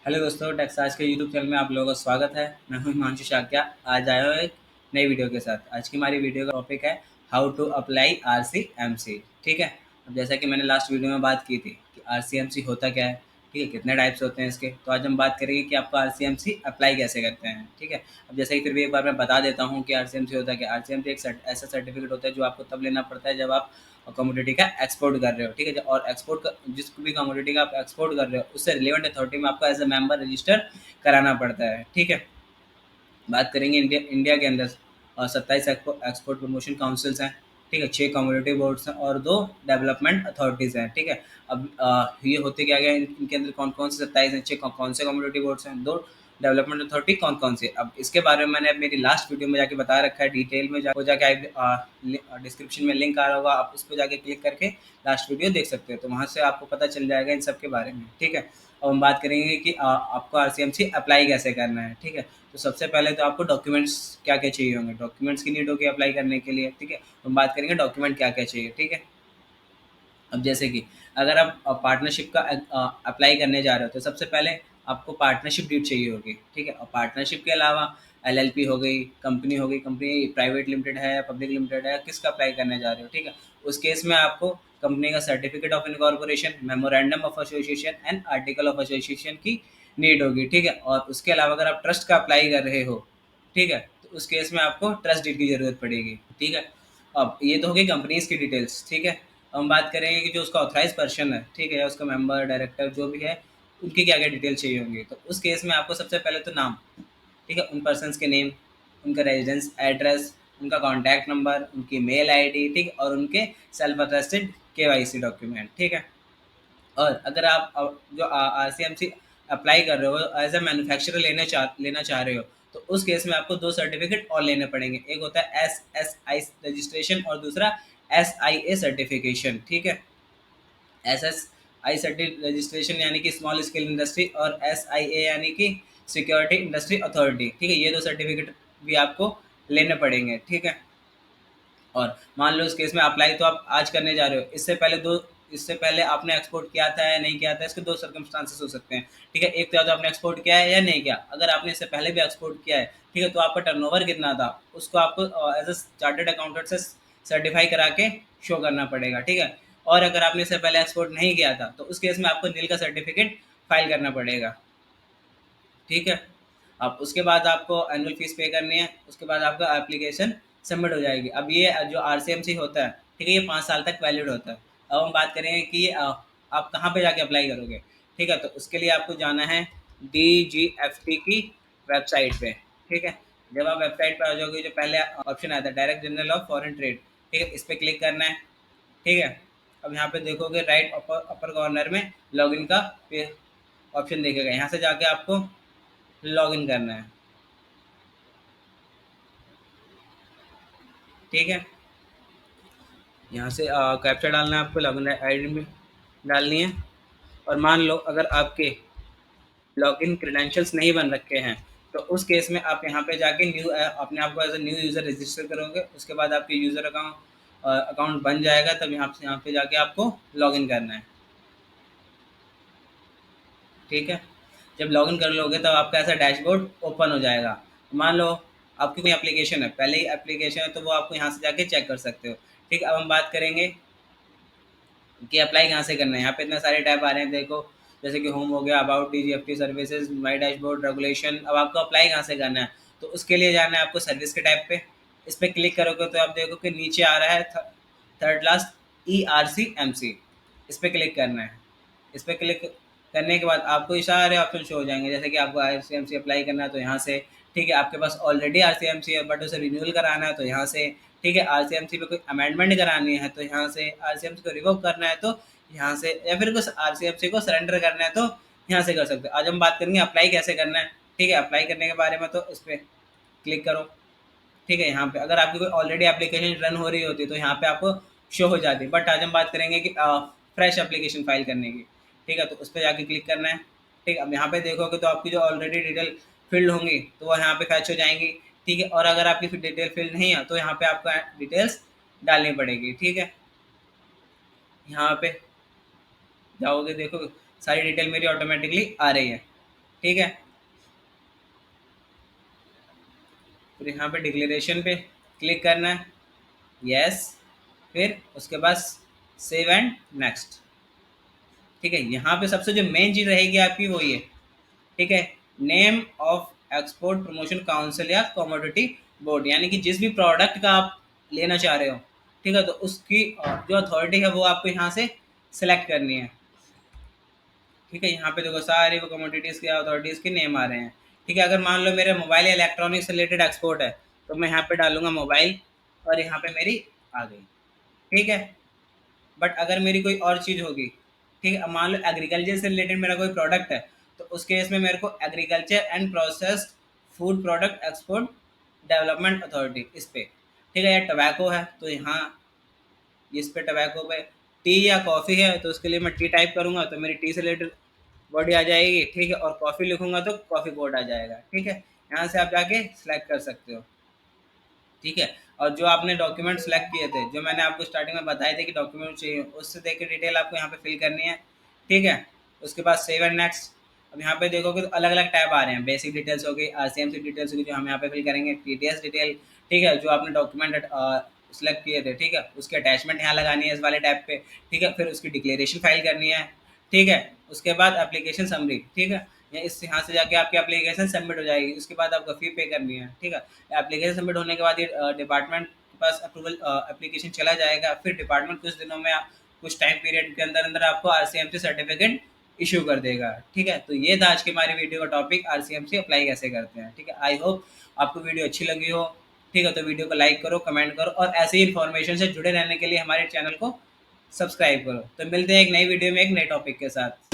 Hello दोस्तों, Texas के YouTube channel में आप लोगों का स्वागत है। मैं हूं हिमांशु शाक्या। आज आया हूं एक नई वीडियो के साथ। आज की हमारी वीडियो का टॉपिक है हाउ टू अप्लाई आरसीएमसी। ठीक है। अब जैसा कि मैंने लास्ट वीडियो में बात की थी कि आरसीएमसी होता क्या है, ठीक है, कितने टाइप्स होते हैं इसके, तो आज हम बात करेंगे कि आपको आरसीएमसी अप्लाई कैसे करते हैं। ठीक है। अब जैसे कि फिर भी एक बार मैं बता देता हूँ कि आरसीएमसी होता क्या है। आरसीएमसी एक ऐसा सर्टिफिकेट होता है जो आपको तब लेना पड़ता है जब आप कमोडिटी का एक्सपोर्ट कर रहे हो। ठीक है। और एक्सपोर्ट का जिस भी कमोडिटी का आप एक्सपोर्ट कर रहे हो उससे रिलेवेंट अथॉरिटी में आपको एज अ मेंबर रजिस्टर कराना पड़ता है। ठीक है। बात करेंगे इंडिया इंडिया के अंदर 27 एक्सपोर्ट प्रमोशन काउंसिल्स हैं। ठीक है। 6 कम्युनिटी बोर्ड्स हैं और 2 डेवलपमेंट अथॉरिटीज़ हैं। ठीक है। अब ये होते क्या गया, इनके अंदर कौन कौन से 27 हैं, 6 कौन से कम्युनिटी बोर्ड्स हैं, 2 डेवलपमेंट अथॉरिटी कौन कौन से। अब इसके बारे में मैंने मेरी लास्ट वीडियो में जाके बता रखा है डिटेल में। वो जाके डिस्क्रिप्शन में लिंक आ रहा होगा, आप उस पर जाके क्लिक करके लास्ट वीडियो देख सकते हो, तो वहाँ से आपको पता चल जाएगा इन सब के बारे में। ठीक है। अब हम बात करेंगे कि आपको आरसीएमसी अप्लाई कैसे करना है। ठीक है। तो सबसे पहले तो आपको डॉक्यूमेंट्स क्या क्या चाहिए होंगे, डॉक्यूमेंट्स की नीड होगी अप्लाई करने के लिए। ठीक है। तो हम बात करेंगे डॉक्यूमेंट क्या क्या चाहिए। ठीक है। अब जैसे कि अगर आप पार्टनरशिप का अप्लाई करने जा रहे हो तो सबसे पहले आपको पार्टनरशिप डीड चाहिए होगी। ठीक है। और पार्टनरशिप के अलावा एलएलपी हो गई, कंपनी हो गई, कंपनी प्राइवेट लिमिटेड है, पब्लिक लिमिटेड है, किसका अप्लाई करने जा रहे हो। ठीक है। उस केस में आपको कंपनी का certificate of incorporation, memorandum of association and article of association की नीड होगी। ठीक है। और उसके अलावा अगर आप ट्रस्ट का अप्लाई कर रहे हो, ठीक है, तो उस केस में आपको ट्रस्ट डीड की ज़रूरत पड़ेगी। ठीक है। अब ये तो हो गई कंपनीज की डिटेल्स। ठीक है। अब हम बात करेंगे कि जो उसका ऑथराइज पर्सन है, ठीक है, या उसका मेंबर डायरेक्टर जो भी है, उनकी क्या क्या डिटेल चाहिए होंगी। तो उस केस में आपको सबसे पहले तो नाम, ठीक है, उन पर्सन्स के नेम, उनका रेजिडेंस एड्रेस, उनका कॉन्टैक्ट नंबर, उनकी मेल आईडी, ठीक है, और उनके सेल्फ अटेस्टेड केवाईसी डॉक्यूमेंट। ठीक है। और अगर आप जो R C M C apply कर रहे हो एज ए मैन्युफैक्चरर लेना चाह रहे हो, तो उस केस में आपको 2 सर्टिफिकेट और लेने पड़ेंगे। एक होता है SSI रजिस्ट्रेशन और दूसरा SIA सर्टिफिकेशन। ठीक है। SSI रजिस्ट्रेशन यानी कि स्मॉल स्केल इंडस्ट्री, और SIA यानी कि सिक्योरिटी इंडस्ट्री अथॉरिटी। ठीक है। ये 2 सर्टिफिकेट भी आपको लेने पड़ेंगे। ठीक है। और मान लो इस केस में अप्लाई तो आप आज करने जा रहे हो, इससे पहले आपने एक्सपोर्ट किया था या नहीं किया था, इसके 2 सर्कमस्टांसेस हो सकते हैं। ठीक है। एक तो या तो आपने एक्सपोर्ट किया है या नहीं किया। अगर आपने इससे पहले भी एक्सपोर्ट किया है, ठीक है, तो आपका टर्नओवर कितना था उसको आपको एज अ चार्टर्ड अकाउंटेंट से सर्टिफाई करा के शो करना पड़ेगा। ठीक है। और अगर आपने इससे पहले एक्सपोर्ट नहीं किया था तो उस केस में आपको नील का सर्टिफिकेट फाइल करना पड़ेगा। ठीक है। अब उसके बाद आपको एनुअल फीस पे करनी है, उसके बाद आपका एप्लीकेशन सबमिट हो जाएगी। अब ये जो आरसीएमसी होता है, ठीक है, ये 5 साल तक वैलिड होता है। अब हम बात करेंगे कि आप कहाँ पे जाके अप्लाई करोगे। ठीक है। तो उसके लिए आपको जाना है DGFT की वेबसाइट पे। ठीक है। जब आप वेबसाइट पे आ जाओगे, जो पहले ऑप्शन आता है direct general of foreign trade, ठीक है, इस पर क्लिक करना है। ठीक है। अब यहाँ पे देखोगे राइट अपर अपर कॉर्नर में लॉगिन का ऑप्शन देखेगा, यहाँ से जाके आपको लॉगिन करना है। ठीक है। यहाँ से कैप्चा डालना है आपको, लॉगिन आईडी में डालनी है। और मान लो अगर आपके लॉगिन क्रेडेंशियल्स नहीं बन रखे हैं, तो उस केस में आप यहाँ पे जाके न्यू अपने आप को as a new user register करोगे। उसके बाद आपके यूज़र अकाउंट बन जाएगा, तब यहाँ पे जाके आपको लॉगिन करना है। ठीक है। जब लॉगिन कर लोगे तब आपका ऐसा डैशबोर्ड ओपन हो जाएगा। मान लो आपकी कोई एप्लीकेशन है, पहले ही एप्लीकेशन है, तो वो आपको यहाँ से जाके चेक कर सकते हो। ठीक है। अब हम बात करेंगे कि अप्लाई कहाँ से करना है। यहाँ पे इतने सारे टैब आ रहे हैं, देखो, जैसे कि होम हो गया, about DGFT services, my dashboard, regulation. अब आपको अप्लाई कहाँ से करना है, तो उसके लिए जाना है आपको सर्विस के टैब पे। इस पर क्लिक करोगे तो आप देखो कि नीचे आ रहा है थर्ड लास्ट ERCMC। इस पर क्लिक करना है। इस पर क्लिक करने के बाद आपको ये सारे ऑप्शन शो हो जाएंगे, जैसे कि आपको RCMC अप्लाई करना है तो यहाँ से, ठीक है, आपके पास ऑलरेडी RCMC है बट उसे रिन्यूअल कराना है तो यहाँ से, ठीक है, RCMC पे कोई अमेंडमेंट करानी है तो यहाँ से, RCMC को रिवोक करना है तो यहाँ से, या फिर कुछ RCMC को सरेंडर करना है तो यहाँ से कर सकते हो। आज हम बात करेंगे अप्लाई कैसे करना है। ठीक है। अप्लाई करने के बारे में तो इस पर क्लिक करो। ठीक है। यहाँ पे अगर आपकी कोई ऑलरेडी एप्लीकेशन रन हो रही होती है तो यहाँ पे आपको शो हो जाती है, बट आज हम बात करेंगे कि फ्रेश एप्लीकेशन फाइल करने की। ठीक है। तो उस पर जाके क्लिक करना है। ठीक है। अब यहाँ पे देखोगे तो आपकी जो ऑलरेडी डिटेल फिल्ड होंगी तो वो यहाँ पे फैच हो जाएंगी। ठीक है। और अगर आपकी डिटेल फिल नहीं है तो यहाँ पे आपको डिटेल्स डालनी पड़ेगी। ठीक है। यहाँ पे जाओगे, देखो सारी डिटेल मेरी ऑटोमेटिकली आ रही है। ठीक है, फिर यहाँ पे डिक्लेरेशन पे क्लिक करना है, यस, फिर उसके बाद सेव एंड नेक्स्ट। ठीक है, यहाँ पे सबसे जो मेन चीज़ रहेगी आपकी वो ये, ठीक है, name of export promotion council या कमोडिटी बोर्ड, यानी कि जिस भी प्रोडक्ट का आप लेना चाह रहे हो, ठीक है, तो उसकी जो अथॉरिटी है वो आपको यहाँ से सेलेक्ट करनी है। ठीक है, यहाँ पे देखो सारी वो कमोडिटीज़ की अथॉरिटीज़ के नेम आ रहे हैं। ठीक है, अगर मान लो मेरे मोबाइल या इलेक्ट्रॉनिक्स से रिलेटेड एक्सपोर्ट है, तो मैं यहाँ पे डालूंगा मोबाइल और यहाँ पे मेरी आ गई। ठीक है, बट अगर मेरी कोई और चीज़ होगी, ठीक है, अब मान लो एग्रीकल्चर से रिलेटेड मेरा कोई प्रोडक्ट है, तो उस केस में मेरे को agriculture and processed food product export development authority इस पे, ठीक है, या टबैको है तो यहाँ इस पे टबैको पे, टी या कॉफ़ी है तो उसके लिए मैं टी टाइप करूँगा तो मेरी टी से रिलेटेड बॉडी आ जाएगी। ठीक है, और कॉफ़ी लिखूंगा तो कॉफ़ी कोड आ जाएगा। ठीक है, यहाँ से आप जाके सिलेक्ट कर सकते हो। ठीक है, और जो आपने डॉक्यूमेंट सेलेक्ट किए थे, जो मैंने आपको स्टार्टिंग में बताए थे कि डॉक्यूमेंट चाहिए, उससे देख के डिटेल आपको यहाँ पे फिल करनी है। ठीक है, उसके बाद सेव एंड नेक्स्ट। अब यहाँ पे देखोगे तो अलग अलग टैब आ रहे हैं, बेसिक डिटेल्स हो गई, आरसीएमसी डिटेल्स होगी जो हम यहाँ पे फिल करेंगे, टीडीएस डिटेल, ठीक है, जो आपने डॉक्यूमेंट सेलेक्ट किए थे, ठीक है, उसकी अटैचमेंट यहाँ लगानी है इस वाले टैब पे। ठीक है, फिर उसकी डिक्लेरेशन फाइल करनी है। ठीक है, उसके बाद एप्लीकेशन समरी, ठीक है, या इस यहाँ से जाके आपकी एप्लीकेशन सबमिट हो जाएगी, उसके बाद आपको फ़ी पे करनी है। ठीक है, एप्लीकेशन सबमिट होने के बाद ये डिपार्टमेंट के पास अप्रूवल एप्लीकेशन चला जाएगा, फिर डिपार्टमेंट कुछ दिनों में कुछ टाइम पीरियड के अंदर अंदर आपको आरसीएमसी सर्टिफिकेट इशू कर देगा। ठीक है, तो ये था आज की हमारी वीडियो का टॉपिक, आरसीएमसी अप्लाई कैसे करते हैं। ठीक है, आई होप आपको वीडियो अच्छी लगी हो। ठीक है, तो वीडियो को लाइक करो, कमेंट करो, और ऐसे ही इन्फॉर्मेशन से जुड़े रहने के लिए हमारे चैनल को सब्सक्राइब करो। तो मिलते हैं एक नई वीडियो में एक नए टॉपिक के साथ।